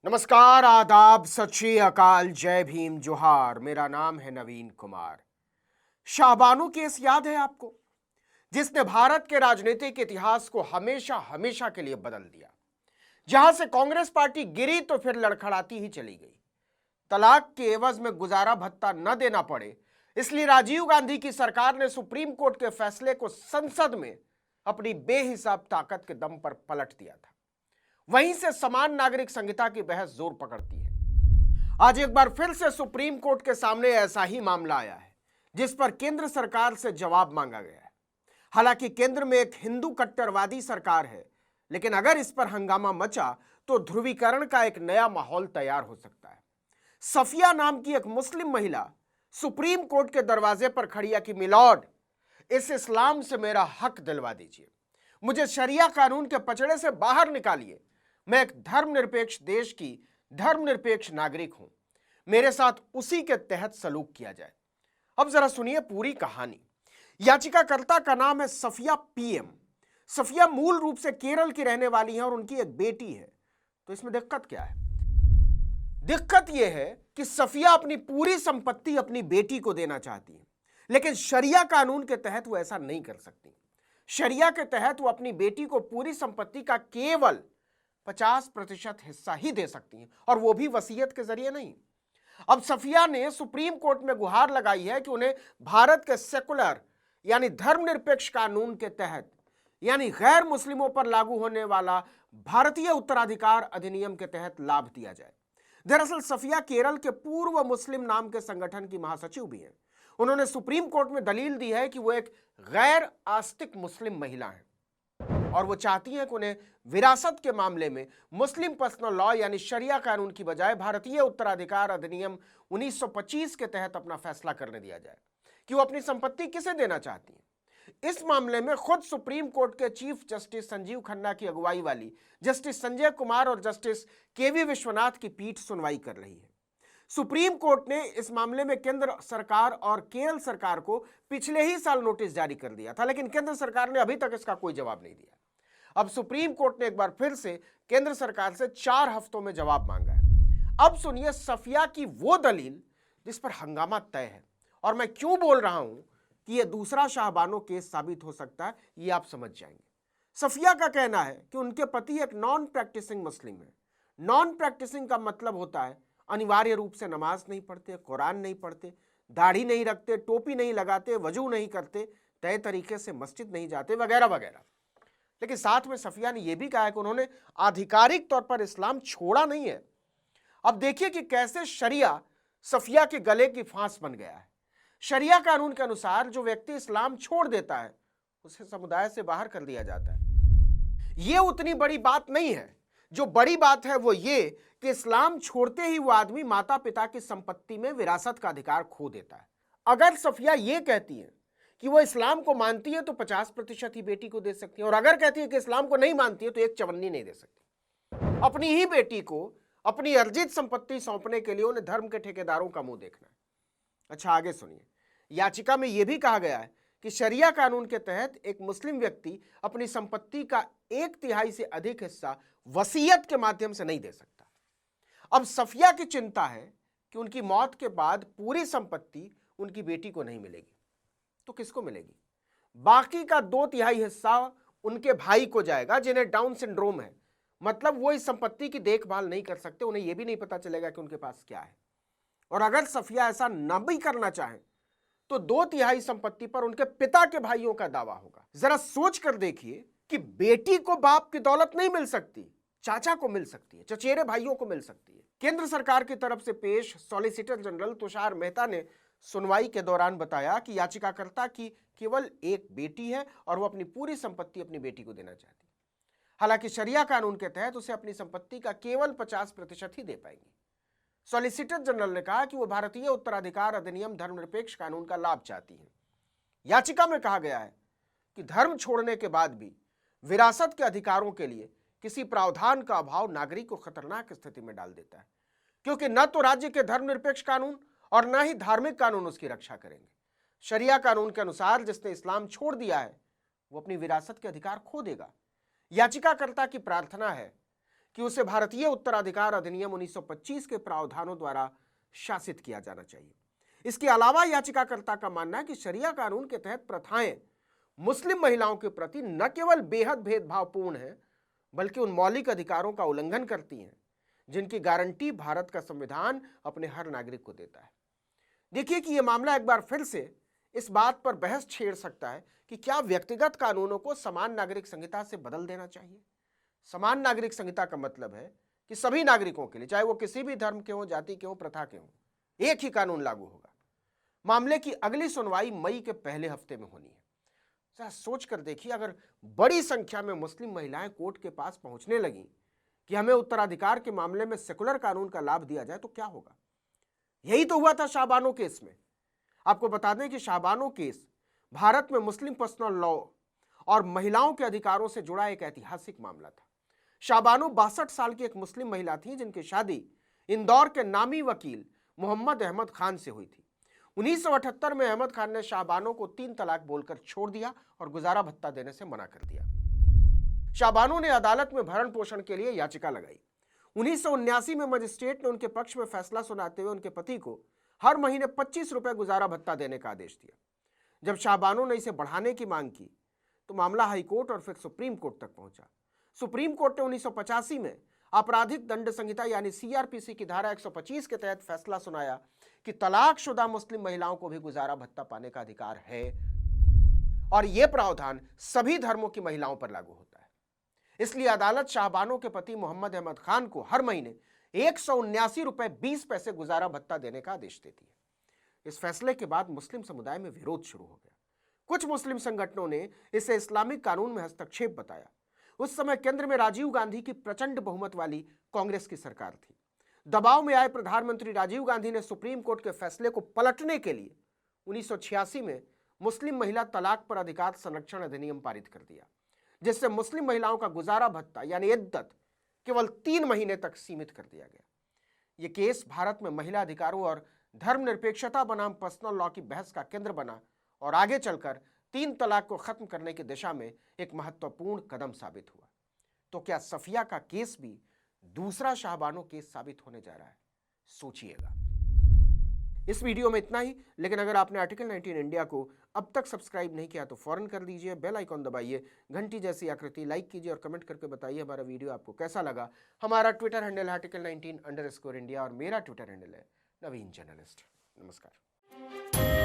नमस्कार, आदाब, सत श्री अकाल, जय भीम, जोहार। मेरा नाम है नवीन कुमार। शाहबानो केस याद है आपको, जिसने भारत के राजनीतिक इतिहास को हमेशा हमेशा के लिए बदल दिया। जहां से कांग्रेस पार्टी गिरी तो फिर लड़खड़ाती ही चली गई। तलाक के एवज में गुजारा भत्ता न देना पड़े, इसलिए राजीव गांधी की सरकार ने सुप्रीम कोर्ट के फैसले को संसद में अपनी बेहिसाब ताकत के दम पर पलट दिया था। वहीं से समान नागरिक संहिता की बहस जोर पकड़ती है। आज एक बार फिर से सुप्रीम कोर्ट के सामने ऐसा ही मामला आया है, जिस पर केंद्र सरकार से जवाब मांगा गया है। हालांकि केंद्र में एक हिंदू कट्टरवादी सरकार है, लेकिन अगर इस पर हंगामा मचा तो ध्रुवीकरण का एक नया माहौल तैयार हो सकता है। सफिया नाम की एक मुस्लिम महिला सुप्रीम कोर्ट के दरवाजे पर खड़ी है कि मिलॉर्ड, इस इस्लाम से मेरा हक दिलवा दीजिए, मुझे शरिया कानून के पचड़े से बाहर निकालिए। मैं एक धर्मनिरपेक्ष देश की धर्मनिरपेक्ष नागरिक हूं, मेरे साथ उसी के तहत सलूक किया जाए। अब जरा सुनिए पूरी कहानी। याचिकाकर्ता का नाम है सफिया पीएम। सफिया मूल रूप से केरल की रहने वाली है और उनकी एक बेटी है। तो इसमें दिक्कत क्या है? दिक्कत यह है कि सफिया अपनी पूरी संपत्ति अपनी बेटी को देना चाहती है, लेकिन शरिया कानून के तहत वो ऐसा नहीं कर सकती। शरिया के तहत वो अपनी बेटी को पूरी संपत्ति का केवल 50% हिस्सा ही दे सकती हैं, और वो भी वसीयत के जरिए नहीं। अब सफिया ने सुप्रीम कोर्ट में गुहार लगाई है कि उन्हें भारत के सेकुलर यानी धर्मनिरपेक्ष कानून के तहत यानी गैर मुस्लिमों पर लागू होने वाला भारतीय उत्तराधिकार अधिनियम के तहत लाभ दिया जाए। दरअसल सफिया केरल के पूर्व मुस्लिम नाम के संगठन की महासचिव भी हैं। उन्होंने सुप्रीम कोर्ट में दलील दी है कि वो एक गैर आस्तिक मुस्लिम महिला है और वो चाहती हैं कि उन्हें विरासत के मामले में मुस्लिम पर्सनल लॉ यानी शरिया कानून की बजाय भारतीय उत्तराधिकार अधिनियम 1925 के तहत अपना फैसला करने दिया जाए कि वो अपनी संपत्ति किसे देना चाहती हैं। इस मामले में खुद सुप्रीम कोर्ट के चीफ जस्टिस संजीव खन्ना की अगुवाई वाली जस्टिस संजय कुमार और जस्टिस केवी विश्वनाथ की पीठ सुनवाई कर रही है। सुप्रीम कोर्ट ने इस मामले में केंद्र सरकार और केरल सरकार को पिछले ही साल नोटिस जारी कर दिया था, लेकिन केंद्र सरकार ने अभी तक इसका कोई जवाब नहीं दिया। अब सुप्रीम कोर्ट ने एक बार फिर से केंद्र सरकार से 4 हफ्तों में जवाब मांगा है। अब सुनिए सफिया की वो दलील जिस पर हंगामा तय है, और मैं क्यों बोल रहा हूं कि यह दूसरा शाहबानो केस साबित हो सकता है, ये आप समझ जाएंगे। सफिया का कहना है कि उनके पति एक नॉन प्रैक्टिसिंग मुस्लिम है। नॉन प्रैक्टिसिंग का मतलब होता है अनिवार्य रूप से नमाज नहीं पढ़ते, कुरान नहीं पढ़ते, दाढ़ी नहीं रखते, टोपी नहीं लगाते, वजू नहीं करते, तय तरीके से मस्जिद नहीं जाते, वगैरह वगैरह। लेकिन साथ में सफिया ने यह भी कहा है कि उन्होंने आधिकारिक तौर पर इस्लाम छोड़ा नहीं है। अब देखिए कि कैसे शरिया सफिया के गले की फांस बन गया है। शरिया कानून के अनुसार जो व्यक्ति इस्लाम छोड़ देता है उसे समुदाय से बाहर कर दिया जाता है। यह उतनी बड़ी बात नहीं है। जो बड़ी बात है वो ये कि इस्लाम छोड़ते ही वो आदमी माता पिता की संपत्ति में विरासत का अधिकार खो देता है। अगर सफिया ये कहती है कि वो इस्लाम को मानती है तो 50% ही बेटी को दे सकती है, और अगर कहती है कि इस्लाम को नहीं मानती है तो 1/54 नहीं दे सकती। अपनी ही बेटी को अपनी अर्जित संपत्ति सौंपने के लिए उन्हें धर्म के ठेकेदारों का मुंह देखना है। अच्छा, आगे सुनिए। याचिका में यह भी कहा गया है कि शरिया कानून के तहत एक मुस्लिम व्यक्ति अपनी संपत्ति का 1/3 से अधिक हिस्सा वसीयत के माध्यम से नहीं दे सकता। अब सफिया की चिंता है कि उनकी मौत के बाद पूरी संपत्ति उनकी बेटी को नहीं मिलेगी, तो किसको मिलेगी? बाकी का 2/3 हिस्सा उनके भाई को जाएगा, जिन्हें डाउन सिंड्रोम है। मतलब वो इस संपत्ति की देखभाल नहीं कर सकते, उन्हें यह भी नहीं पता चलेगा कि उनके पास क्या है। और अगर सफिया ऐसा न भी करना चाहे तो 2/3 संपत्ति पर उनके पिता के भाइयों का दावा होगा। जरा सोच कर देखिए कि बेटी को बाप की दौलत नहीं मिल सकती, चाचा को मिल सकती है, चचेरे भाइयों को मिल सकती है। केंद्र सरकार की तरफ से पेश सॉलिसिटर जनरल तुषार मेहता ने सुनवाई के दौरान बताया कि याचिकाकर्ता की केवल एक बेटी है और वो अपनी पूरी संपत्ति अपनी बेटी को देना चाहती है। हालांकि शरिया कानून के तहत उसे अपनी संपत्ति का केवल 50% ही दे पाएंगी। सॉलिसिटर जनरल ने कहा कि वो भारतीय उत्तराधिकार अधिनियम धर्मनिरपेक्ष कानून का लाभ चाहती है। याचिका में कहा गया है कि धर्म छोड़ने के बाद भी विरासत के अधिकारों के लिए किसी प्रावधान का अभाव नागरिक को खतरनाक स्थिति में डाल देता है, क्योंकि न तो राज्य के धर्मनिरपेक्ष कानून और न ही धार्मिक कानून उसकी रक्षा करेंगे। शरिया कानून के अनुसार जिसने इस्लाम छोड़ दिया है वो अपनी विरासत के अधिकार खो देगा। याचिकाकर्ता की प्रार्थना है कि उसे भारतीय उत्तराधिकार अधिनियम 1925 के प्रावधानों द्वारा शासित किया जाना चाहिए। इसके अलावा याचिकाकर्ता का मानना है कि शरिया कानून के तहत प्रथाएं मुस्लिम महिलाओं के प्रति न केवल बेहद भेदभावपूर्ण है, बल्कि उन मौलिक अधिकारों का उल्लंघन करती हैं जिनकी गारंटी भारत का संविधान अपने हर नागरिक को देता है। देखिए कि यह मामला एक बार फिर से इस बात पर बहस छेड़ सकता है कि क्या व्यक्तिगत कानूनों को समान नागरिक संहिता से बदल देना चाहिए। समान नागरिक संहिता का मतलब है कि सभी नागरिकों के लिए, चाहे वो किसी भी धर्म के हों, जाति के हों, प्रथा के हों, एक ही कानून लागू होगा। मामले की अगली सुनवाई मई के पहले हफ्ते में होनी है। जरा सोच कर देखिए, अगर बड़ी संख्या में मुस्लिम महिलाएं कोर्ट के पास पहुंचने लगी कि हमें उत्तराधिकार के मामले में सेकुलर कानून का लाभ दिया जाए तो क्या होगा। यही तो हुआ था शाहबानो केस में। आपको बता दें कि शाहबानो केस भारत में मुस्लिम पर्सनल लॉ और महिलाओं के अधिकारों से जुड़ा एक ऐतिहासिक मामला था। शाहबानो 62 साल की एक मुस्लिम महिला थी जिनकी शादी इंदौर के नामी वकील मोहम्मद अहमद खान से हुई थी। 1978 में अहमद खान ने शाहबानो को 3 तलाक बोलकर छोड़ दिया और गुजारा भत्ता देने से मना कर दिया। शाहबानो ने अदालत में भरण पोषण के लिए याचिका लगाई। 1979 में मजिस्ट्रेट ने उनके पक्ष में फैसला सुनाते हुए उनके पति को हर महीने 25 रुपए गुजारा भत्ता देने का आदेश दिया। जब शाहबानो ने इसे बढ़ाने की मांग की तो मामला हाईकोर्ट और फिर सुप्रीम कोर्ट तक पहुंचा। सुप्रीम कोर्ट ने 1985 में आपराधिक दंड संहिता यानी सीआरपीसी की धारा 125 के तहत फैसला सुनाया कि तलाकशुदा मुस्लिम महिलाओं को भी गुजारा भत्ता पाने का अधिकार है और यह प्रावधान सभी धर्मों की महिलाओं पर लागू होता है। इसलिए अदालत शाहबानो के पति मोहम्मद अहमद खान को हर महीने 179 रुपए 20 पैसे गुजारा भत्ता देने का आदेश देती है। इस फैसले के बाद मुस्लिम समुदाय में विरोध शुरू हो गया। कुछ मुस्लिम संगठनों ने इसे इस्लामिक कानून में हस्तक्षेप बताया। उस समय केंद्र में राजीव गांधी की प्रचंड बहुमत वाली कांग्रेस की सरकार थी। दबाव में आए प्रधानमंत्री राजीव गांधी ने सुप्रीम कोर्ट के फैसले को पलटने के लिए 1986 में मुस्लिम महिला तलाक पर अधिकार संरक्षण अधिनियम पारित कर दिया, जिससे मुस्लिम महिलाओं का गुजारा भत्ता यानी इद्दत केवल 3 महीने तक सीमित कर दिया गया। यह केस भारत में महिला अधिकारों और धर्मनिरपेक्षता बनाम पर्सनल लॉ की बहस का केंद्र बना और आगे चलकर 3 तलाक को खत्म करने की दिशा में एक महत्वपूर्ण कदम साबित हुआ। तो क्या सफिया का केस भी दूसरा शाहबानो केस साबित होने जा रहा है? सोचिएगा। इस वीडियो में इतना ही, लेकिन अगर आपने आर्टिकल 19 इंडिया को अब तक सब्सक्राइब नहीं किया तो फौरन कर दीजिए, बेल आइकॉन दबाइए, घंटी जैसी आकृति लाइक कीजिए और कमेंट करके बताइए हमारा वीडियो आपको कैसा लगा। हमारा ट्विटर हैंडल है article19_India और मेरा ट्विटर हैंडल है नवीन जर्नलिस्ट। नमस्कार।